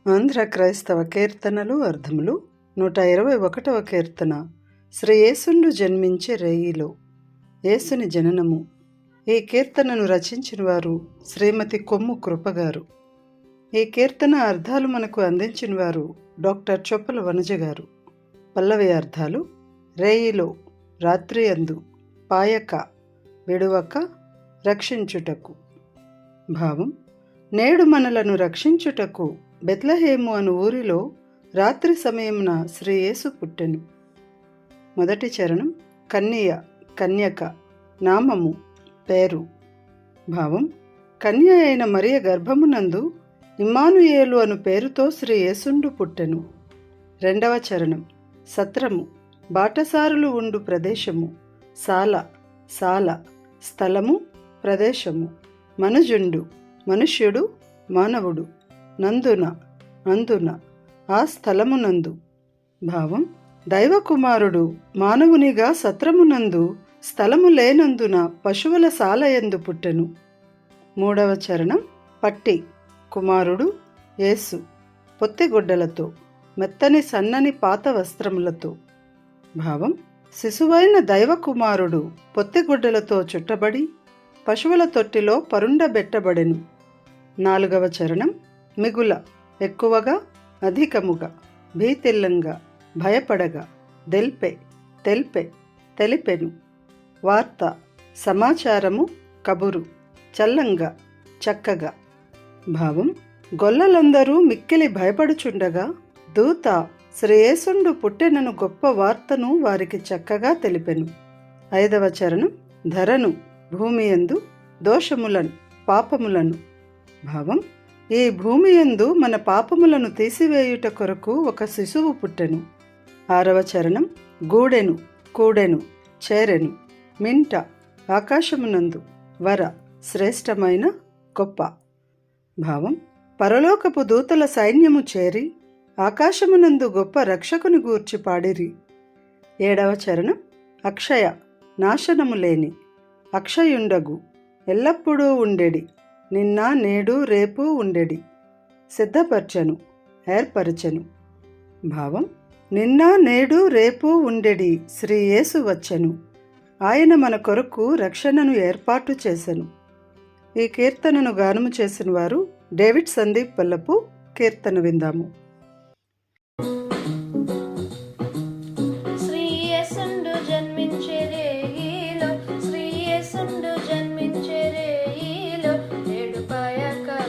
ఆంధ్ర క్రైస్తవ కీర్తనలు అర్థములు 121వ కీర్తన. శ్రీ యేసుండు జన్మించే రేయిలో. యేసుని జననము. ఈ కీర్తనను రచించిన వారు శ్రీమతి కొమ్ము కృపగారు. ఈ కీర్తన అర్థాలు మనకు అందించిన వారు డాక్టర్ చొప్పల వనజ గారు. పల్లవి అర్థాలు: రేయిలో, రాత్రి అందు, పాయక, విడువక, రక్షించుటకు. భావం: నేడు మనలను రక్షించుటకు బెత్లెహేము అను ఊరిలో రాత్రి సమయమున శ్రీ యేసు పుట్టెను. మొదటి చరణం. కన్య, కన్యక. నామము, పేరు. భావం: కన్య అయిన మరియ గర్భమునందు ఇమ్మానుయేలు అను పేరుతో శ్రీ యేసుండు పుట్టెను. రెండవ చరణం. సత్రము, బాటసారులు ఉండు ప్రదేశము. సాల, సాల. స్థలము, ప్రదేశము. మనుజుండు, మనుష్యుడు, మానవుడు. నందున, అందున, ఆ స్థలమునందు. భావం: దైవకుమారుడు మానవునిగా సత్రమునందు స్థలము లేనందున పశువుల సాలయందు పుట్టెను. మూడవ చరణం. పట్టి, కుమారుడు, యేసు. పొత్తిగుడ్డలతో, మెత్తని సన్నని పాత వస్త్రములతో. భావం: శిశువైన దైవకుమారుడు పొత్తిగుడ్డలతో చుట్టబడి పశువుల తొట్టిలో పరుండబెట్టబడెను. నాలుగవ చరణం. మిగుల, ఎక్కువగా, అధికముగా, భీతిల్లంగా, భయపడగా, దెల్పె, తెల్పె, తెలిపెను. వార్త, సమాచారము, కబురు. చల్లంగా, చక్కగా. భావం: గొల్లలందరూ మిక్కిలి భయపడుచుండగా దూత శ్రీయేసుండు పుట్టెనను గొప్ప వార్తను వారికి చక్కగా తెలిపెను. ఐదవ చరణం. ధరను, భూమియందు, దోషములను, పాపములను. భావం: ఈ భూమియందు మన పాపములను తీసివేయుట కొరకు ఒక శిశువు పుట్టెను. ఆరవ చరణం. గూడెను, కూడెను, చేరెను. మింట, ఆకాశమునందు, వర, శ్రేష్టమైన, గొప్ప. భావం: పరలోకపు దూతల సైన్యము చేరి ఆకాశమునందు గొప్ప రక్షకుని గూర్చి పాడిరి. ఏడవ చరణం. అక్షయ, నాశనము లేని, అక్షయుండగు, ఎల్లప్పుడూ ఉండెడి, నిన్న నేడు రేపు ఉండెడి, సిద్ధపరచను, ఏర్పరచను. భావం: నిన్న నేడు రేపు ఉండెడి శ్రీ యేసు వచ్చెను. ఆయన మన కొరకు రక్షణను ఏర్పాటు చేసెను. ఈ కీర్తనను గానము చేసిన వారు డేవిడ్ సందీప్ పల్లపు. కీర్తన విందాము.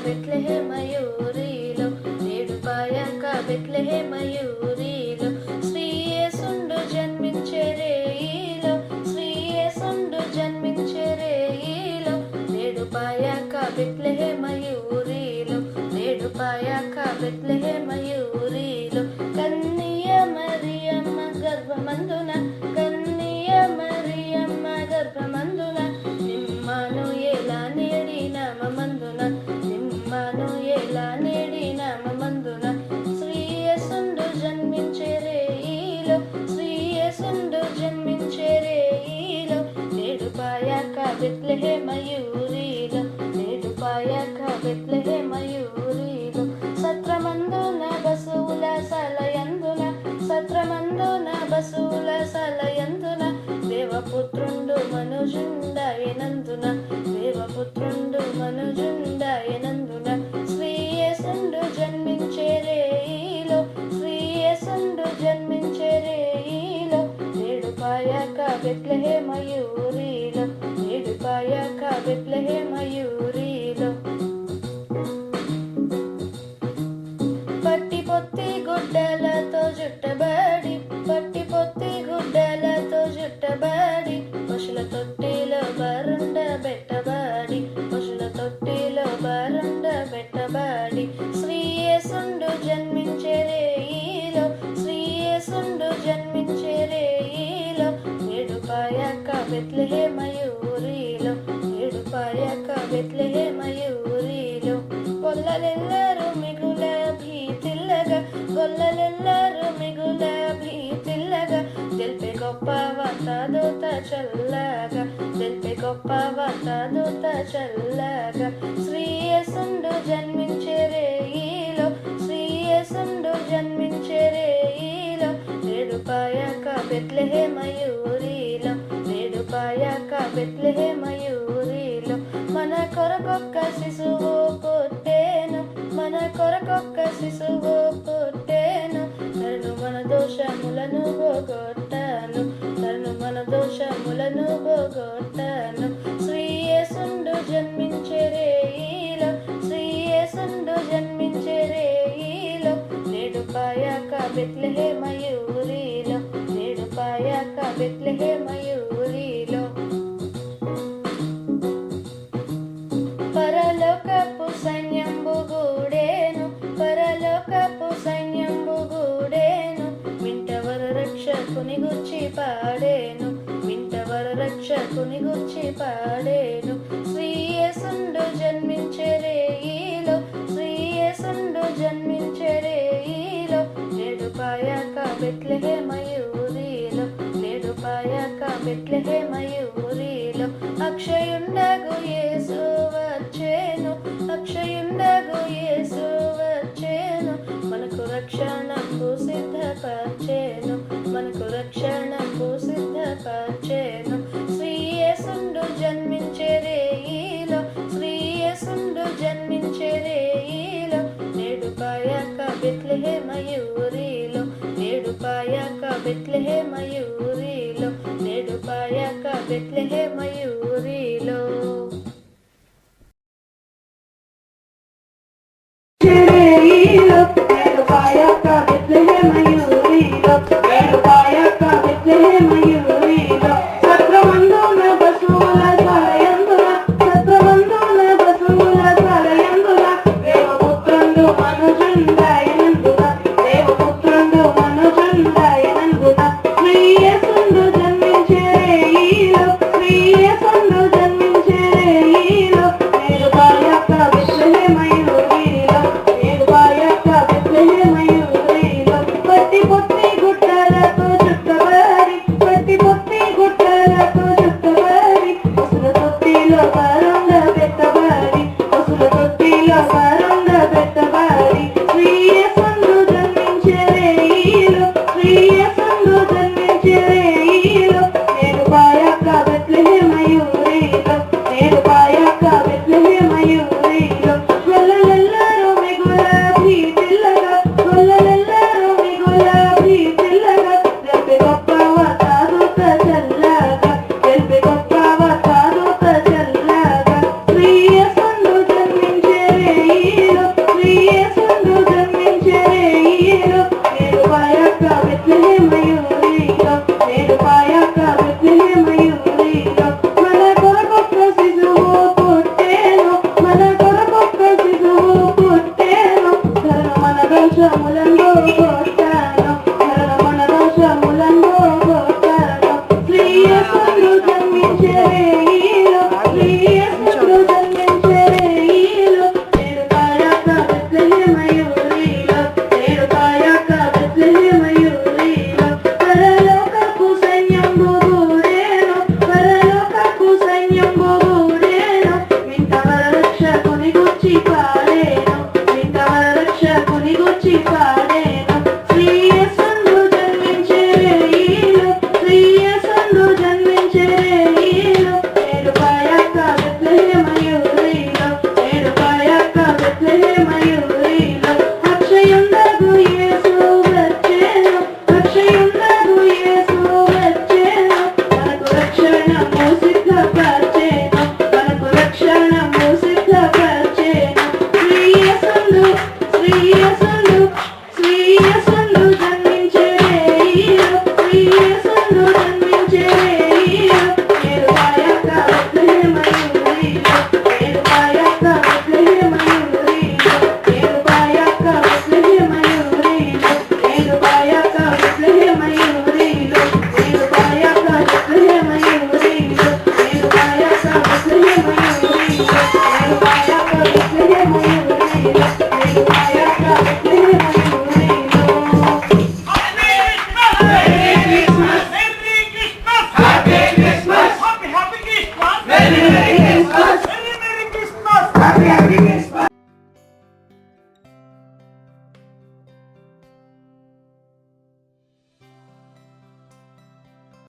బెత్లెహేమయూరిలో, నేడు పాయక బెత్లెహేమయూరిలో, శ్రీ యేసుండు జన్మించే రేయిలో, శ్రీ యేసుండు జన్మించే రేయిలో, నేడు పాయక బెత్లెహేమయూరిలో, నేడు పాయక బెత్లెహేమయూరిలో. కన్య మరియమ్మ గర్భమందున, కన్య మరియమ్మ గర్భమందున, ఇమ్మానుయేల నేడి నామమందున, ఇమ్మానుయేల నేడి నామమందున, శ్రీ యేసుండు జన్మించే రేయిలో, శ్రీ యేసుండు జన్మించే రేయిలో, నేడు పాయక బెత్లెహేమయూరిలో, నేడు పాయక బెత్లెహేమయూరిలో. సత్రమందున బసువుల సలయందున, సత్రమందున బసువుల సలయందున, దేవపుత్రుండు మనుజుండయనందున, దేవపుత్రుండు మనుజుండయనందున, శ్రీ యేసుండు జన్మించే రేయిలో, శ్రీ యేసుండు జన్మించే రేయిలో, నేడు పాయక బెత్లెహేమయూరిలో, నేడు పాయక బెత్లెహేమయూరిలో. పట్టి పొత్తి గుడ్డలతో జుట్టబడి, పట్టి పొత్తి గుడ్డలతో జుట్టబడి, పశుల తొట్టిలో బరుండ బెట్టబడి, పశుల తొట్టిలో బరుండ బెట్టబడి, శ్రీ యేసుండు జన్మించే రేయిలో, శ్రీ యేసుండు జన్మించే రేయిలో, నేడు పాయక బెత్లెహేమయూరిలో, నేడు పాయక బెత్లెహేమయూరిలో. గొల్లలెల్లరూ మిగుల భీతిల్లగా, గొల్లలెల్లరూ మిగుల భీతిల్లగా, తెలిపే గొప్ప వార్త దూత చల్లగా, తెలిపే గొప్ప వార్త దూత చల్లగా, శ్రీ యేసుండు జన్మించే రేయిలో, శ్రీ బెత్లెహేమయూరిలో నేడు పాయాక బెత్లెహేమయూరిలో మన కొరకొక్క శిశువు పుట్టేను, మన కొరకొక్క శిశువు పుట్టేను. తను మన దోషములను పోగొట్టాను, తను మన దోషములను పోగొట్టాను. శ్రీ యేసుండు జన్మించే రేయిలో, శ్రీ యేసుండు జన్మించే రేయిలో నేడు పాయాక బెత్లెహేమయూరిలో, నేడు పాయాక బెత్లెహేమయూరిలో. పరలోకపు సైన్యంబు గూడేను, పరలోకపు సైన్యంబు గూడేను. వింటవరు రక్షకుని గుచ్చి పాడేను, వింటవరు రక్షకుని గుచ్చి పాడేను. శ్రీ యేసుండు జన్మించే రేయిలో, శ్రీ యేసుండు జన్మించే రేయిలో నేడు పాయాక బెత్లెహేమయూరిలో, నేడు పాయాక బెత్లెహేమయూరిలో. అక్షయుండగు యేసు వచ్చేను, అక్షయుండగు యేసు వచ్చేను. మనకు రక్షణకు సిద్ధపరిచేను, మనకు రక్షణకు సిద్ధపరిచేను. శ్రీ యేసుండు జన్మించే రేయిలో, శ్రీ యేసుండు జన్మించే రేయిలో నేడు పాయాక బెత్లెహేమయూరిలో, నేడు పాయాక బెత్లెహేమయూరిలో, నేడు పాయాక బెత్లెహేమయూరిలో. నేడు పాయాక బెత్లెహేమయూరిలో, నేడు పాయాక బెత్లెహేమయూరిలో. సత్రమందున పశువుల సాలయందున, సత్రమందున పశువుల సాలయందున దేవపుత్రుండు మనుజుండాయనందున, దేవపుత్రుండు మనుజుండాయనందున. శ్రీ యేసుండు జన్మించే రేయిలో, శ్రీ యేసుండు జన్మించే రేయిలో నేడు పాయాక బెత్లెహేమయూరిలో, నేడు పాయాక బెత్లెహేమయూరిలో. పట్టి పొట్టి గుట్టలతో చుట్టబడి, పట్టి పొట్టి గుట్టలతో చుట్టబడి పసుల తొట్టిలో పరుండ పెట్టబడి, పసుల తొట్టిలో పరుండ పెట్టబడి. శ్రీ యేసుండు జన్మించే రేయిలో, శ్రీ యేసుండు జన్మించే రేయిలో నేడు పాయాక బెత్లెహేమయూరిలో, నేడు పాయాక బెత్లెహేమయూరిలో. గొల్లలెల్లరూ మిగుల ప్రీతిల్లగా, గొల్లలెల్లరూ మిగుల ప్రీతిల్లగా గెలిపి గొప్పవ తాదుత చల్లగా, గెలిపి గొప్పవ తాదుత చల్లగా. శ్రీ యేసుండు జన్మించే రేయిలో, శ్రీ యేసుండు జన్మించే రేయిలో నేడు పాయాక బెత్లెహేమయూరిలో, నేడు పాయాక బెత్లెహేమయూరిలో. మన కొరకొక్క శిశువు పుట్టేను, మన కొరకొక్క శిశువు పుట్టేను. తను మన దోషములను పోగొట్టాను, తను మన దోషములను పోగొట్టాను. శ్రీ యేసుండు జన్మించే రేయిలో, శ్రీ యేసుండు జన్మించే రేయిలో నేడు పాయాక బెత్లెహేమయూరిలో, నేడు పాయాక బెత్లెహేమయూరిలో. పరలోకపు సైన్యంబు గూడేను, పరలోకపు సైన్యంబు గూడేను. వింటవర రక్షకుని గుచ్చి పాడేను, వింటవర రక్షకుని గుచ్చి పాడేను. శ్రీ యేసుండు జన్మించే రేయిలో, శ్రీ యేసుండు జన్మించే రేయిలో నేడు పాయాక బెత్లెహేమయూరిలో, నేడు పాయాక బెత్లెహేమయూరిలో. అక్షయుండగు యేసు వచ్చేను, అక్షయుండగు యేసు వచ్చేను. మనకు రక్షణము సిద్ధపరిచేను, మనకు రక్షణము సిద్ధపరిచేను. శ్రీ యేసుండు, శ్రీ యేసుండు, శ్రీ యేసుండు జన్మించే రేయిలో, శ్రీ యేసుండు జన్మించే రేయిలో నేడు పాయాక బెత్లెహేమయూరిలో, నేడు పాయాక బెత్లెహేమయూరిలో, నేడు పాయాక బెత్లెహేమయూరిలో, నేడు పాయాక బెత్లెహేమయూరిలో, నేడు పాయాక బెత్లెహేమయూరిలో, నేడు పాయాక బెత్లెహేమయూరిలో, నేడు పాయాక బెత్లెహేమయూరిలో, నేడు పాయాక బెత్లెహేమయూరిలో. Merry Christmas! Happy Christmas! Happy Christmas! Merry Christmas! Merry Christmas! Happy Christmas!